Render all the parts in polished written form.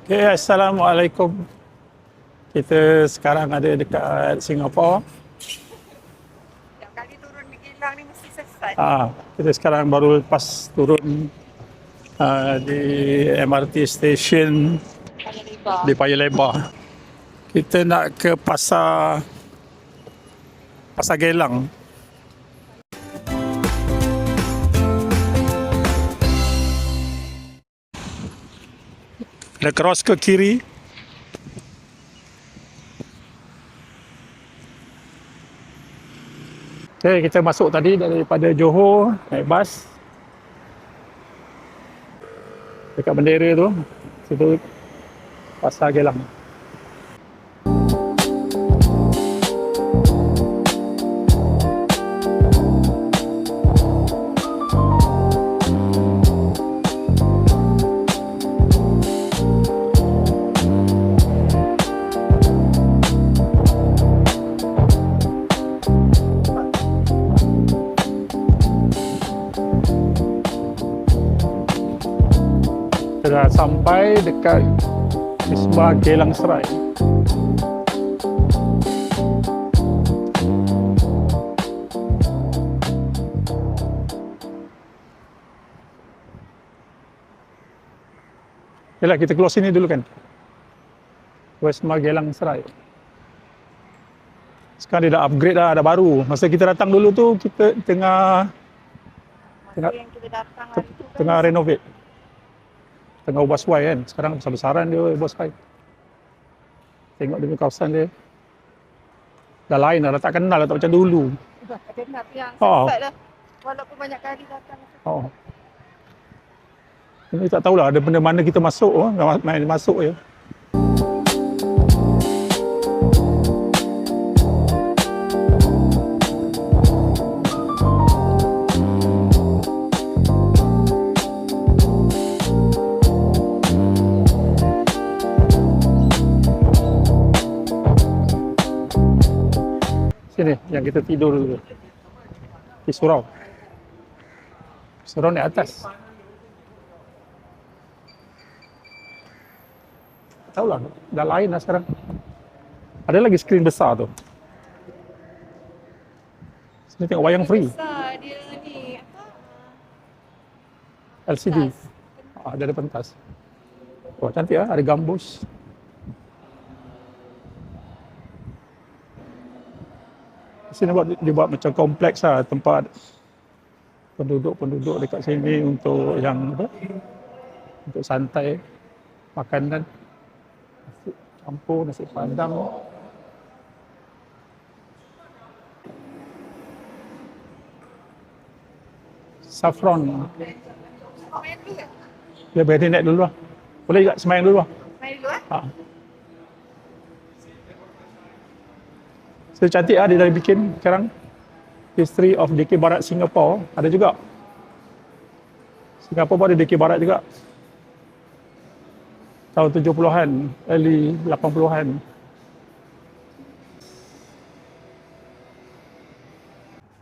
Okay, Assalamualaikum. Kita sekarang ada dekat Singapura. Setiap kali turun di Geylang ni mesti sesat. Kita sekarang baru lepas turun di MRT station Paya Lebar. di Paya Lebar. Kita nak ke Pasar Geylang. Kita cross ke kiri. Okay, kita masuk tadi daripada Johor, naik bas. Dekat bendera tu, situ Pasar Geylang. Kita dah sampai dekat Wisma Geylang Serai. Yalah, kita keluar sini dulu kan. Wisma Geylang Serai. Sekarang dia dah upgrade dah, dah baru. Masa kita datang dulu tu, kita tengah Yang kita datang hari tu kan tengah renovate. Tengah ubah suai kan. Sekarang besar-besaran dia ubah suai. Tengok dia punya kawasan dia. Dah lain dah tak kenal dah, tak macam dulu. dah ada nak yang Oh. sesat dah. Walaupun banyak kali datang. Oh. Ini tak tahulah ada benda mana kita masuk, main masuk je. Sini yang kita tidur dulu. Di surau. Surau ni atas. Tahulah, dah lain lah sekarang. Ada lagi skrin besar tu. Sini tengok wayang free. Besar dia ni apa? LCD. Dia ada pentas. Oh, cantik lah, ada gambus. Sini dia buat macam kompleks lah, tempat penduduk-penduduk dekat sini untuk yang apa? Untuk santai, makanan, nasi campur, nasi padang. Saffron. Main dulu ke? Dia berhenti naik dulu lah. Boleh juga semayang dulu lah. Main dulu So cantik lah dia dah bikin sekarang. History of Dikir Barat Singapore ada juga. Singapura pun ada Dikir Barat juga. Tahun 70-an, early 80-an.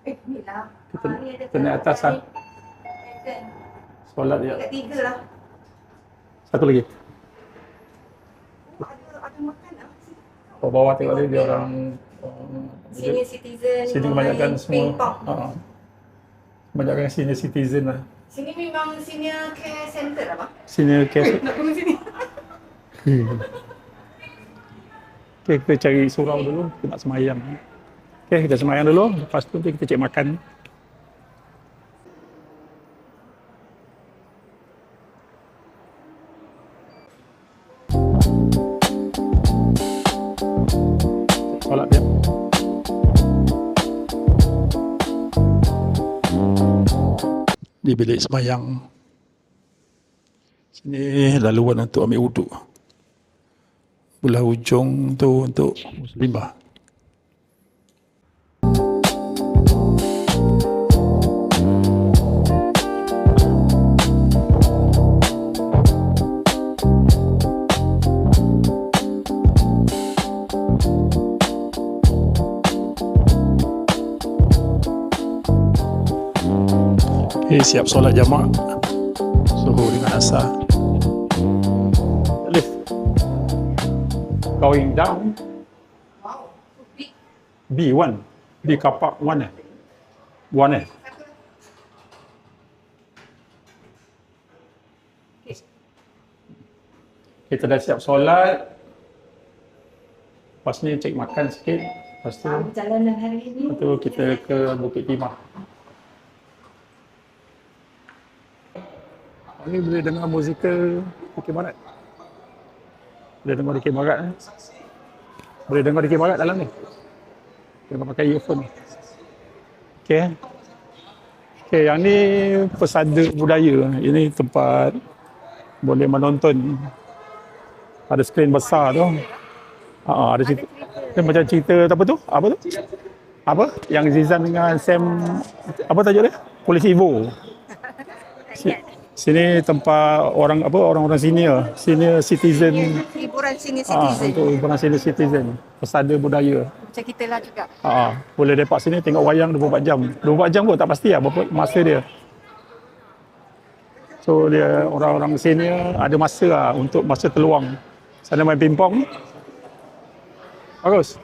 Ni lah. Kita naik atas lah. Solat dia. Tiga lah. Satu lagi. Ada makan lah. Bawah tengok dia orang Senior citizen. sini kebanyakan semua. Pingpong. Kebanyakan senior citizen lah. Sini memang senior care center lah, Bang. Senior care. Nak pergi sini. Okay, kita cari surau dulu, kita nak semayang. Okay, kita semayang dulu, lepas tu kita cek makan. Solat dia. Di bilik semayang. Sini laluan untuk ambil wuduk. Belah ujung tu untuk muslimah. Ni siap solat jamak. Suhu dengan asar. Lift. Going down. Wow, so big. B1. Di kapak 1 eh? 1 eh? Okay. Kita dah siap solat. Lepas ni cek makan sikit. Lepas tu, Perjalanan hari ini. lepas tu kita ke Bukit Timah. Ni boleh dengar musikal Dikir Barat. Boleh dengar Dikir Barat eh? Boleh dengar Dikir Barat dalam ni. Kita pakai earphone. Okey. Okey, yang ni pesada budaya. Ini tempat boleh menonton. Ada skrin besar tu. Ada cerita. Dia macam cerita apa tu? Apa tu? Apa? Yang Zizan dengan Sam, apa tajuk dia? Polis Evo. Sini tempat orang-orang senior citizen. Hiburan senior citizen. Untuk hiburan senior citizen. Pesada budaya. Macam kita lah juga. Boleh lepak sini tengok wayang 24 jam. 24 jam pun tak pasti lah berapa masa dia. So dia orang-orang senior ada masa lah untuk masa terluang. Sana main pingpong. Bagus.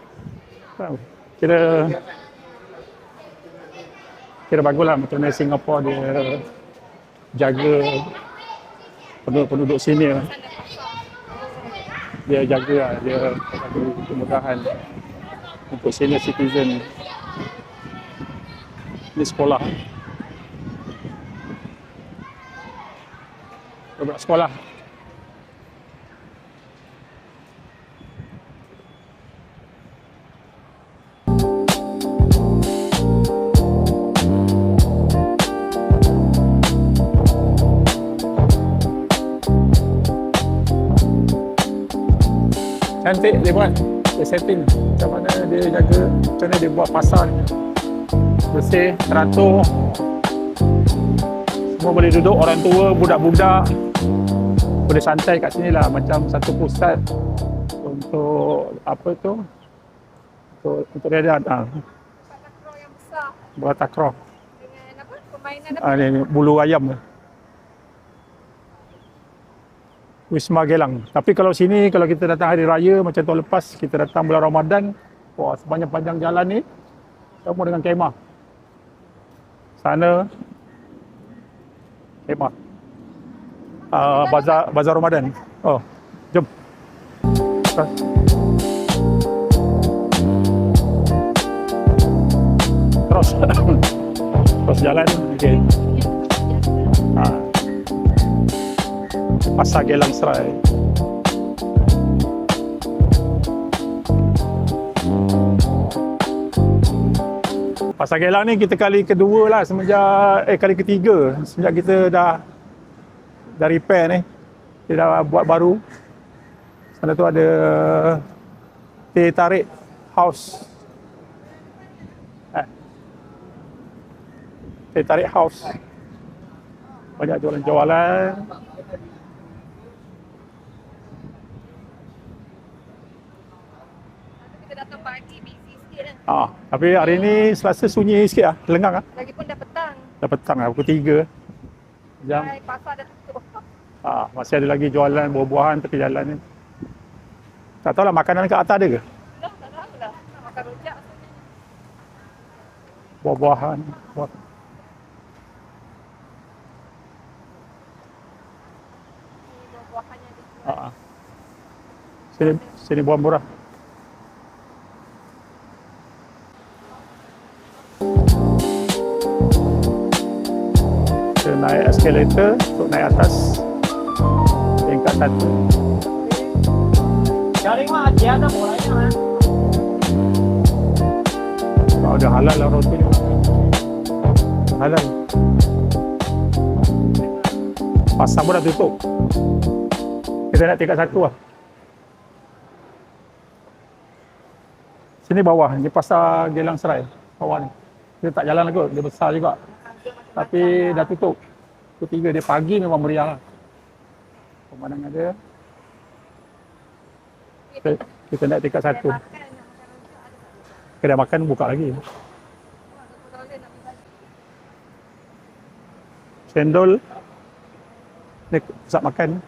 Kira baguslah macam mana Singapura dia jaga penduduk senior. Dia jaga lah, dia jaga kemudahan untuk senior citizen. Ini sekolah. Budak sekolah. Cantik dia buat, dia setting macam mana dia jaga, macam mana dia buat pasar ni bersih, teratur, semua boleh duduk, orang tua, budak-budak boleh santai kat sini lah, macam satu pusat untuk apa tu, untuk dia ada Takraw yang besar. buat takraw, Dengan apa? Permainan apa? ni bulu ayam. Wisma Gelang. Tapi kalau sini, kalau kita datang hari raya macam tahun lepas, kita datang bulan Ramadan, wah sepanjang panjang jalan ni semua dengan kemah. Sana kemah. Bazar Ramadan. Oh, jom. Terus. Terus jalan. Okey. Pasar Gelang Serai. Pasar Gelang ni kita kali kedua lah semenjak, kali ketiga semenjak kita dah repair ni. Kita dah buat baru. Sana tu ada Teh Tarik House. Teh Tarik House. Banyak jualan-jualan. Kita datang pagi, busy sikit kan. Tapi hari ni Selasa sunyi sikit lah, lengang lah. Lagipun dah petang. Dah petang lah, pukul 3 jam. Hai, pasar dah tutup. Masih ada lagi jualan buah-buahan tepi jalan ni. Tak tahulah makanan kat atas ada ke? Dah, tak tahu lah. Nak makan rojak sebenarnya. Buah-buahan. Ni buah-buahannya dijual. Sini buah murah. Kita naik eskalator untuk naik atas tingkat 1. Ada halal lah roti ni. Halal. Pasar pun dah tutup. Kita nak tingkat 1 lah. Sini bawah, ni pasar Gelang Serai. Bawah ni. Kita tak jalan lagi, dia besar juga. Tapi dah tutup. Pukul 3 dia pagi memang meriah lah. Pemandangan dia. Kita naik tingkat 1. Kedai makan buka lagi. Cendol. Ni pusat makan.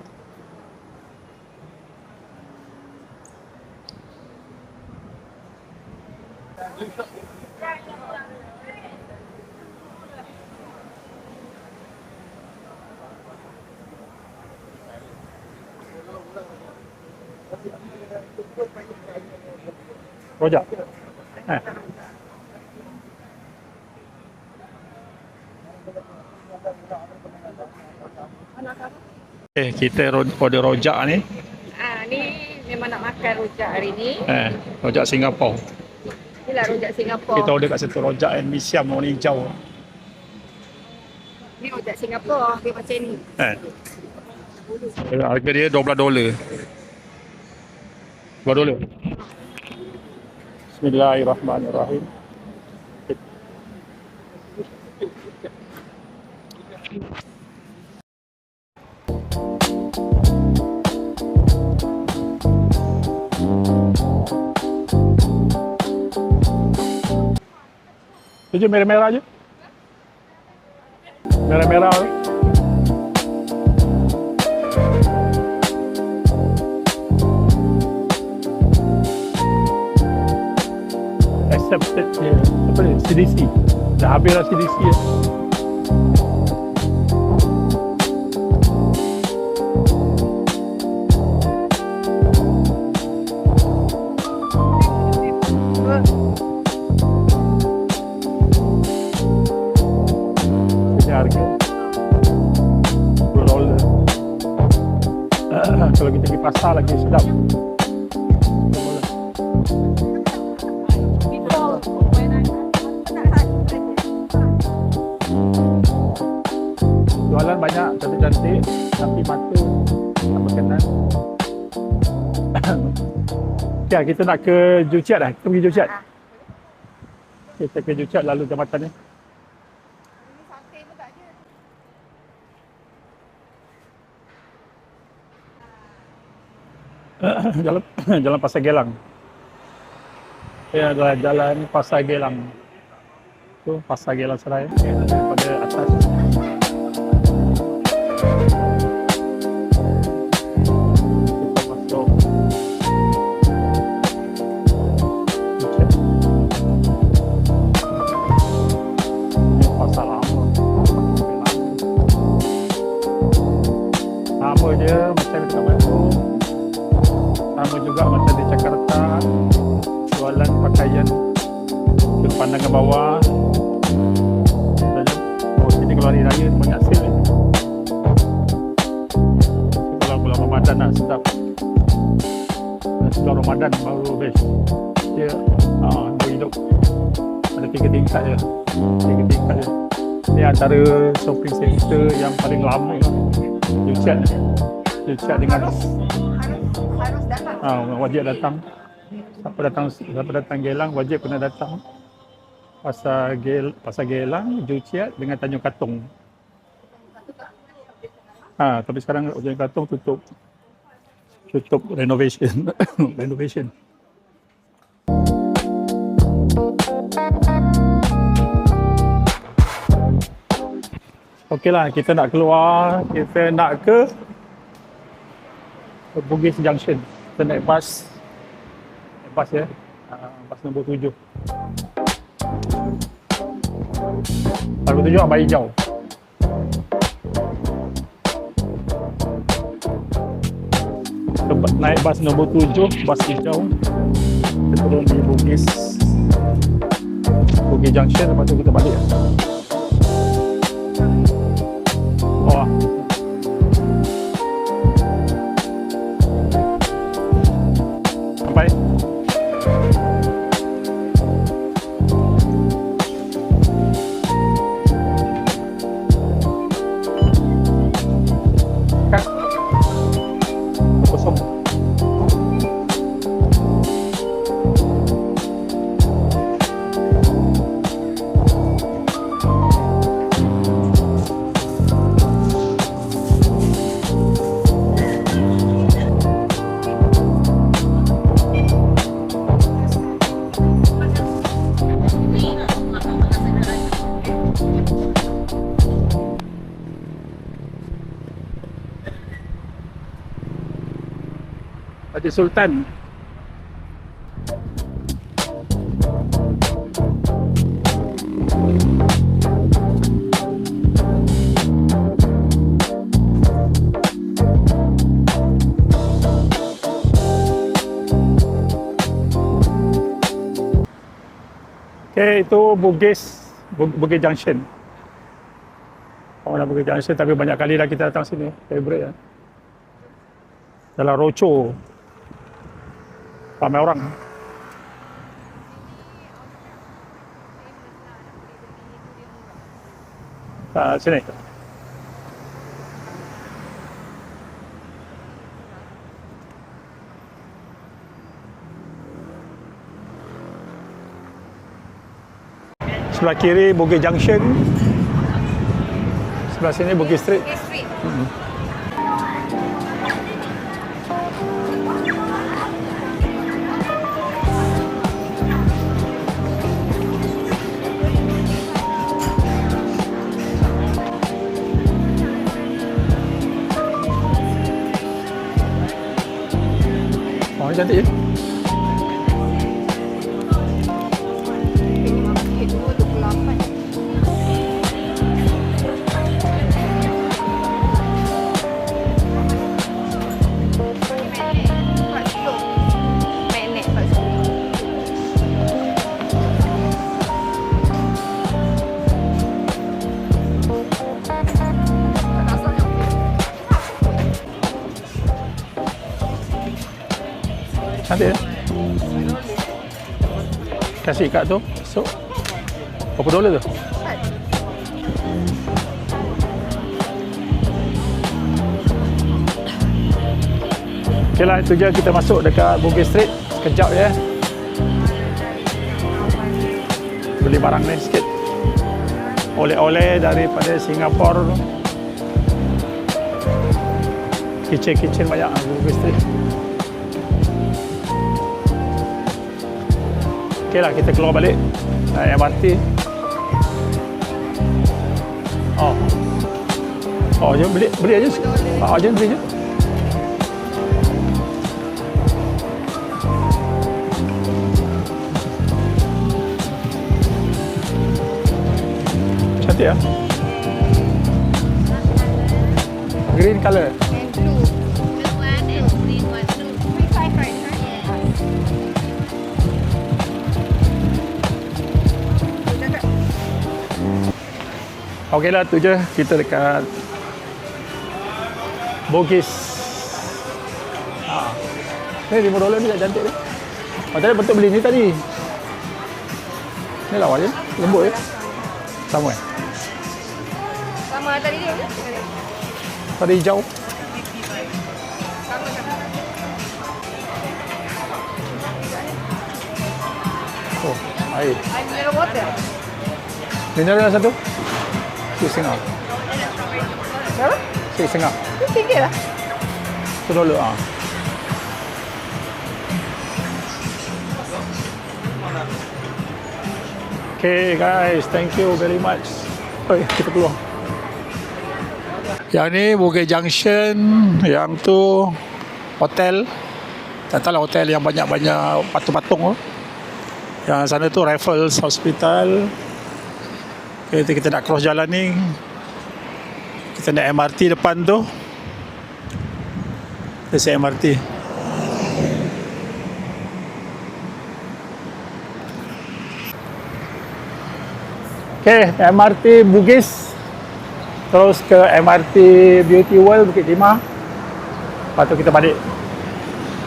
Rojak. Kita order rojak ni. Ni memang nak makan rojak hari ni. Rojak Singapura. Inilah rojak Singapura. Kita order kat situ rojak and mi siam warna hijau. Ni rojak Singapura, dia macam ni. Harga dia $12. $12. Bismillahirrahmanirrahim. Itu merah-merah je. Merah-merah tu. Accepted dia. Apa ni? CDC. Dah habis lah CDC ya. Harga $10. Kalau kita pergi pasar lagi sedap. Jualan banyak cantik-cantik tapi mata tak berkenan. Okay, kita nak ke Joo Chiat dah. Kita pergi Joo Chiat. Kita ke Joo Chiat lalu jambatan ni. Jalan Pasar Gelang. Adalah jalan Pasar Gelang. Tu Pasar Gelang Seraya daripada atas. Kita masuk. Ini pasar lama. Sama je macam dekat Bandung. Sama juga macam di Jakarta, jualan pakaian ke pandangan bawah. Oh, sini kalau hari raya banyak sale ni. Kalau bulan Ramadan nak sedap. Bulan Ramadan baru best. Dia hidup ada 3 tingkat je. 3 tingkat je. Ini antara shopping center yang paling lama. Joo Chiat dengan wajib datang. Siapa datang Gelang wajib kena datang Pasar Gelang, Joo Chiat dengan Tanjung Katong. Tapi sekarang Tanjung Katong tutup renovation. Renovation. Okeylah, kita nak keluar, kita nak ke Bugis Junction. Kita naik bas ya. Bas nombor 7. Nombor 7 Abang Hijau. Kita naik bas nombor 7, bas hijau. Kita turun di Bugis Junction, lepas tu kita balik. Sampai. Kan? Kosong. Fatih Sultan. Okay, itu Bugis Junction. Orang Bugis Junction, tapi banyak kali dah kita datang sini. Favorite ya. Dalam roadshow. Ramai orang. Sini. Sebelah kiri Bugis Junction. Sebelah sini Bugis Street. Bugis Street. Oh, ini cantik ya. Cantik ya. Kasih kat tu. So, berapa dolar tu? Okay lah, itu je kita masuk dekat Bugis Street. Sekejap je. Beli barang ni sikit. Oleh-oleh daripada Singapura. Kitchen banyak Bugis Street. Okay lah, kita keluar balik MRT. Oh, jom beli aja. Jom beli je. Cantik ya. Green color. And blue. Blue one and green one too. 3 right? Okey lah, tu je. Kita dekat Bugis. Ni $5 ni tak cantik ni. Tadi betul beli ni tadi. Ni lawa je. Lembut je. Sama Sama tadi dia. Tadi hijau. Oh, air. I mineral water. Mineral satu. $6.5. Berapa? $6.5. Tinggi lah. $1. Okay guys, thank you very much. Kita keluar. Yang ni Bugis Junction, yang tu hotel. Tak tahu lah, hotel yang banyak-banyak patung-patung tu. Yang sana tu Raffles Hospital. Okay, kita nak cross jalan ni. Kita naik MRT depan tu. Kita MRT. Okay, MRT Bugis. Terus ke MRT Beauty World Bukit Timah. Lepas tu kita balik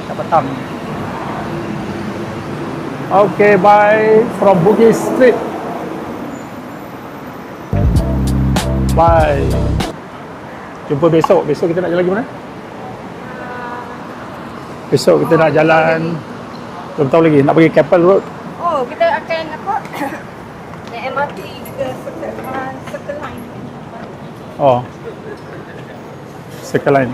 kat petang. Okay, bye from Bugis Street. Bye. Jumpa besok. Besok kita nak jalan lagi mana? Besok kita nak jalan, belum tahu lagi, nak pergi Keppel Road. Oh, kita akan apa? Naik MRT ke Circle Line. Oh, Circle Line.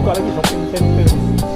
buka lagi shopping center.